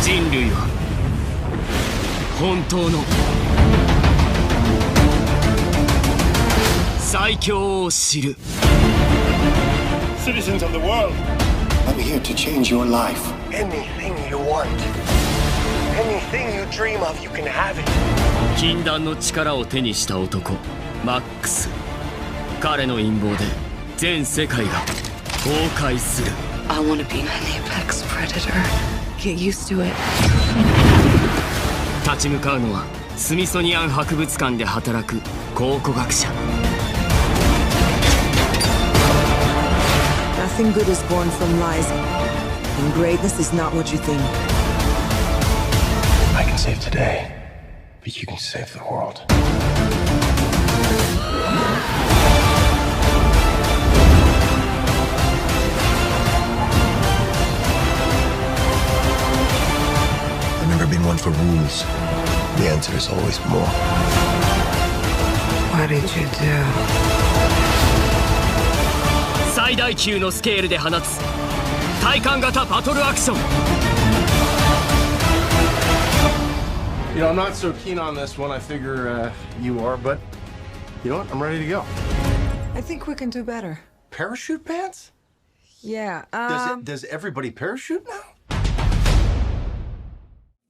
人類は本当の最強を知る。 Citizens of the world, I'm here to change your life. anything you want, anything you dream of, you can have it. 禁断の力を手にした男マックス。彼の陰謀で全世界が崩壊する。 I want to be an apex predator. Get used to it. 立ち向かうのはスミソニアン博物館で働く考古学者。 Nothing good is born from lies, and greatness is not what you think. I can save today, but you can save the world. I've never been one for rules. The answer is always more. What did you do? 最大級のスケールで放つ体感型バトルアクション。 You know, I'm not so keen on this one. I figure you are, but you know what? I'm ready to go. I think we can do better. Parachute pants? Yeah, Does everybody parachute now?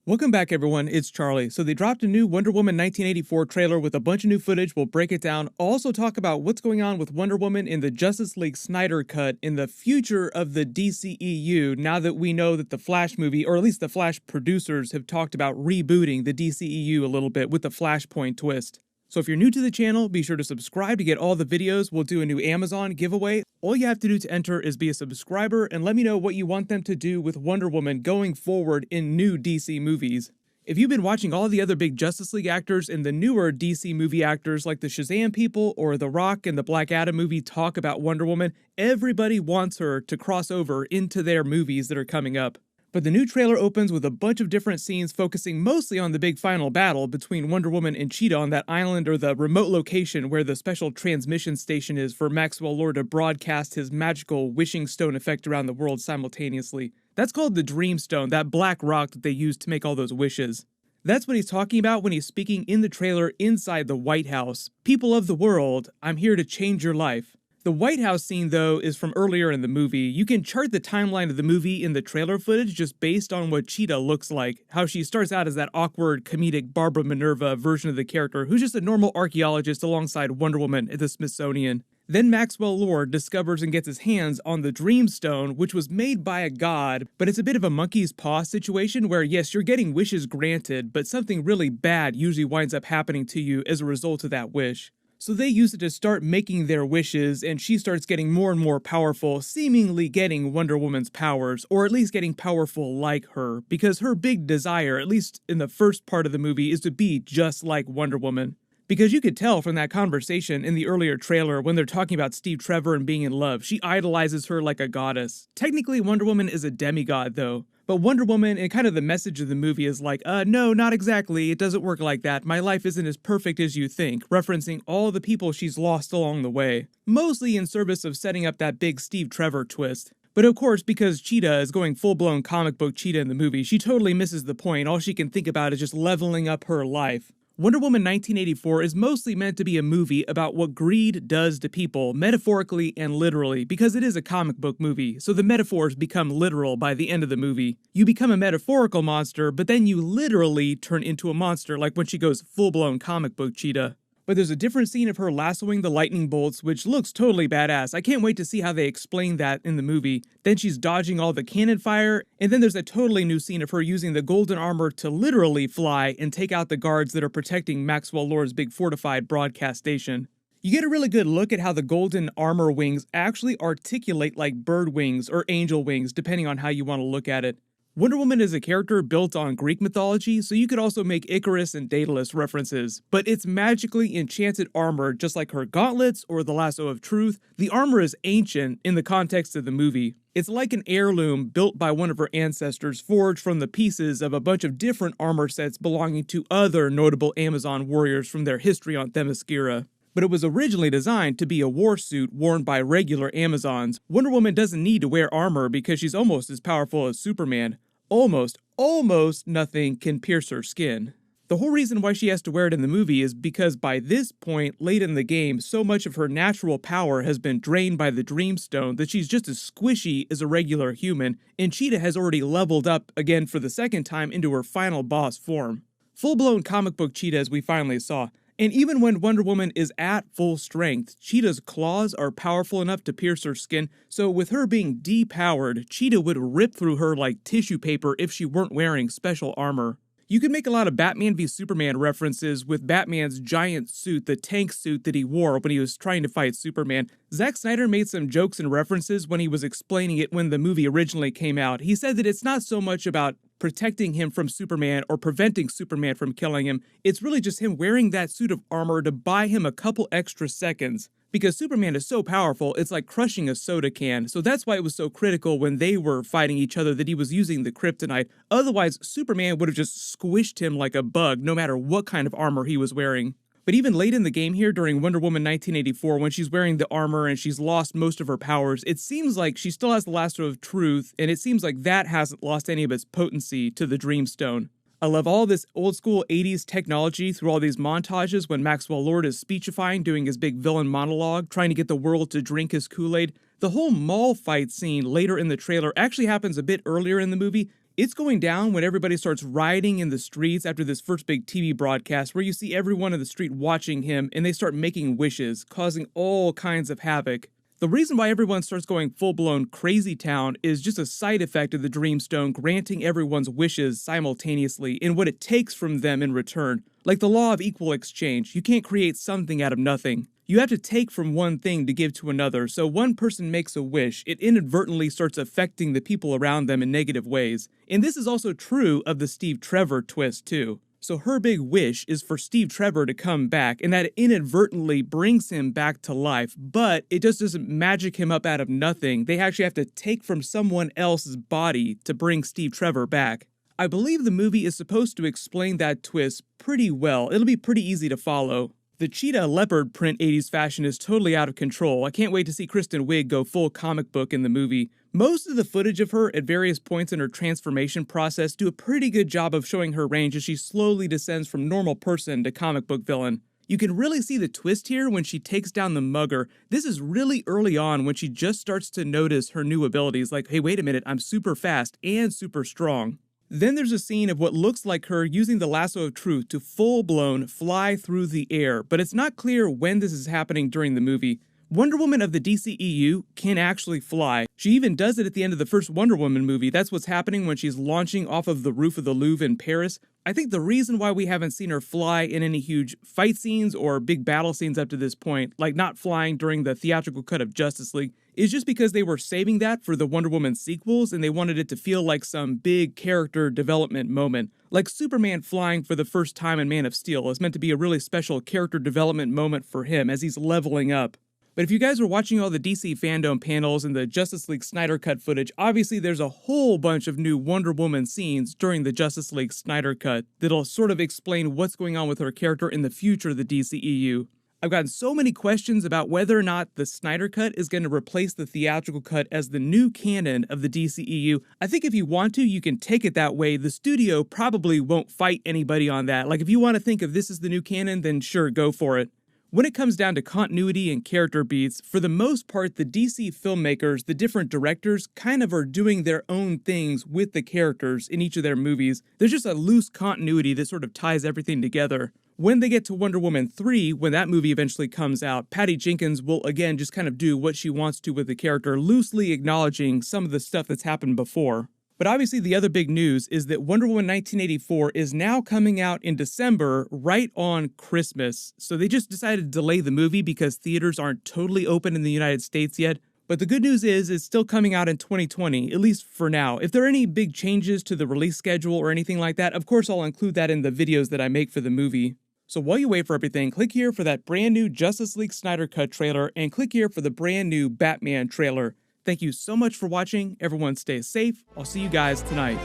Welcome back, everyone. It's Charlie. So they dropped a new Wonder Woman 1984 trailer with a bunch of new footage. We'll break it down. Also talk about what's going on with Wonder Woman in the Justice League Snyder cut in the future of the DCEU now that we know that the Flash movie, or at least the Flash producers, have talked about rebooting the DCEU a little bit with the Flashpoint twist. So if you're new to the channel, be sure to subscribe to get all the videos. We'll do a new Amazon giveaway. All you have to do to enter is be a subscriber and let me know what you want them to do with Wonder Woman going forward in new DC movies. If you've been watching all the other big Justice League actors and the newer DC movie actors like the Shazam people or The Rock and the Black Adam movie talk about Wonder Woman, everybody wants her to cross over into their movies that are coming up. But the new trailer opens with a bunch of different scenes focusing mostly on the big final battle between Wonder Woman and Cheetah on that island or the remote location where the special transmission station is for Maxwell Lord to broadcast his magical wishing stone effect around the world simultaneously. That's called the Dream Stone, that black rock that they used to make all those wishes. That's what he's talking about when he's speaking in the trailer inside the White House. People of the world, I'm here to change your life. The White House scene, though, is from earlier in the movie. You can chart the timeline of the movie in the trailer footage just based on what Cheetah looks like. How she starts out as that awkward, comedic Barbara Minerva version of the character who's just a normal archaeologist alongside Wonder Woman at the Smithsonian. Then Maxwell Lord discovers and gets his hands on the Dream Stone, which was made by a god, but it's a bit of a monkey's paw situation where, yes, you're getting wishes granted, but something really bad usually winds up happening to you as a result of that wish. So they use it to start making their wishes, and she starts getting more and more powerful, seemingly getting Wonder Woman's powers, or at least getting powerful like her, because her big desire, at least in the first part of the movie, is to be just like Wonder Woman. Because you could tell from that conversation in the earlier trailer when they're talking about Steve Trevor and being in love, she idolizes her like a goddess. Technically, Wonder Woman is a demigod, though. But Wonder Woman, and kind of the message of the movie is like, no, not exactly, it doesn't work like that, my life isn't as perfect as you think, referencing all the people she's lost along the way. Mostly in service of setting up that big Steve Trevor twist. But of course, because Cheetah is going full-blown comic book Cheetah in the movie, she totally misses the point. All she can think about is just leveling up her life. Wonder Woman 1984 is mostly meant to be a movie about what greed does to people, metaphorically and literally, because it is a comic book movie, so the metaphors become literal by the end of the movie. You become a metaphorical monster, but then you literally turn into a monster, like when she goes full-blown comic book Cheetah. But there's a different scene of her lassoing the lightning bolts, which looks totally badass. I can't wait to see how they explain that in the movie. Then she's dodging all the cannon fire, and then there's a totally new scene of her using the golden armor to literally fly and take out the guards that are protecting Maxwell Lord's big fortified broadcast station. You get a really good look at how the golden armor wings actually articulate like bird wings or angel wings, depending on how you want to look at it. Wonder Woman is a character built on Greek mythology, so you could also make Icarus and Daedalus references, but it's magically enchanted armor just like her gauntlets or the lasso of truth. The armor is ancient in the context of the movie. It's like an heirloom built by one of her ancestors, forged from the pieces of a bunch of different armor sets belonging to other notable Amazon warriors from their history on Themyscira. But it was originally designed to be a war suit worn by regular Amazons. Wonder Woman doesn't need to wear armor because she's almost as powerful as Superman. Almost. almost nothing can pierce her skin. The whole reason why she has to wear it in the movie is because by this point, late in the game, so much of her natural power has been drained by the Dreamstone that she's just as squishy as a regular human, and Cheetah has already leveled up again for the second time into her final boss form. Full-blown comic book Cheetah as we finally saw. And even when Wonder Woman is at full strength, Cheetah's claws are powerful enough to pierce her skin, so with her being depowered, Cheetah would rip through her like tissue paper if she weren't wearing special armor. You could make a lot of Batman v Superman references with Batman's giant suit, the tank suit that he wore when he was trying to fight Superman. Zack Snyder made some jokes and references when he was explaining it when the movie originally came out. He said that it's not so much about protecting him from Superman or preventing Superman from killing him. It's really just him wearing that suit of armor to buy him a couple extra seconds. Because Superman is so powerful, it's like crushing a soda can, so that's why it was so critical when they were fighting each other that he was using the kryptonite. Otherwise, Superman would have just squished him like a bug, no matter what kind of armor he was wearing. But even late in the game here, during Wonder Woman 1984, when she's wearing the armor and she's lost most of her powers, it seems like she still has the lasso of truth, and it seems like that hasn't lost any of its potency to the Dreamstone. I love all this old school 80s technology through all these montages when Maxwell Lord is speechifying, doing his big villain monologue, trying to get the world to drink his Kool-Aid. The whole mall fight scene later in the trailer actually happens a bit earlier in the movie. It's going down when everybody starts rioting in the streets after this first big TV broadcast where you see everyone in the street watching him and they start making wishes, causing all kinds of havoc. The reason why everyone starts going full-blown crazy town is just a side effect of the Dreamstone granting everyone's wishes simultaneously and what it takes from them in return. Like the law of equal exchange, you can't create something out of nothing. You have to take from one thing to give to another, so one person makes a wish, it inadvertently starts affecting the people around them in negative ways. And this is also true of the Steve Trevor twist too. So her big wish is for Steve Trevor to come back, and that inadvertently brings him back to life, but it just doesn't magic him up out of nothing. They actually have to take from someone else's body to bring Steve Trevor back. I believe the movie is supposed to explain that twist pretty well. It'll be pretty easy to follow. The Cheetah leopard print 80s fashion is totally out of control. I can't wait to see Kristen Wiig go full comic book in the movie. Most of the footage of her at various points in her transformation process do a pretty good job of showing her range as she slowly descends from normal person to comic book villain. You can really see the twist here when she takes down the mugger. This is really early on when she just starts to notice her new abilities like, hey, wait a minute, I'm super fast and super strong. Then there's a scene of what looks like her using the lasso of truth to full-blown fly through the air, but it's not clear when this is happening during the movie. Wonder Woman of the DCEU can actually fly. She even does it at the end of the first Wonder Woman movie. That's what's happening when she's launching off of the roof of the Louvre in Paris. I think the reason why we haven't seen her fly in any huge fight scenes or big battle scenes up to this point, like not flying during the theatrical cut of Justice League, is just because they were saving that for the Wonder Woman sequels and they wanted it to feel like some big character development moment. Like Superman flying for the first time in Man of Steel is meant to be a really special character development moment for him as he's leveling up. But if you guys are watching all the DC fandom panels and the Justice League Snyder Cut footage, obviously there's a whole bunch of new Wonder Woman scenes during the Justice League Snyder Cut that'll sort of explain what's going on with her character in the future of the DCEU. I've gotten so many questions about whether or not the Snyder Cut is going to replace the theatrical cut as the new canon of the DCEU. I think if you want to, you can take it that way. The studio probably won't fight anybody on that. Like if you want to think of this as the new canon, then sure, go for it. When it comes down to continuity and character beats, for the most part, the DC filmmakers, the different directors, kind of are doing their own things with the characters in each of their movies. There's just a loose continuity that sort of ties everything together. When they get to Wonder Woman 3, when that movie eventually comes out, Patty Jenkins will again just kind of do what she wants to with the character, loosely acknowledging some of the stuff that's happened before. But obviously the other big news is that Wonder Woman 1984 is now coming out in December, right on Christmas. So they just decided to delay the movie because theaters aren't totally open in the United States yet. But the good news is it's still coming out in 2020, at least for now. If there are any big changes to the release schedule or anything like that, of course I'll include that in the videos that I make for the movie. So while you wait for everything, click here for that brand new Justice League Snyder Cut trailer and click here for the brand new Batman trailer. Thank you so much for watching. Everyone stay safe. I'll see you guys tonight.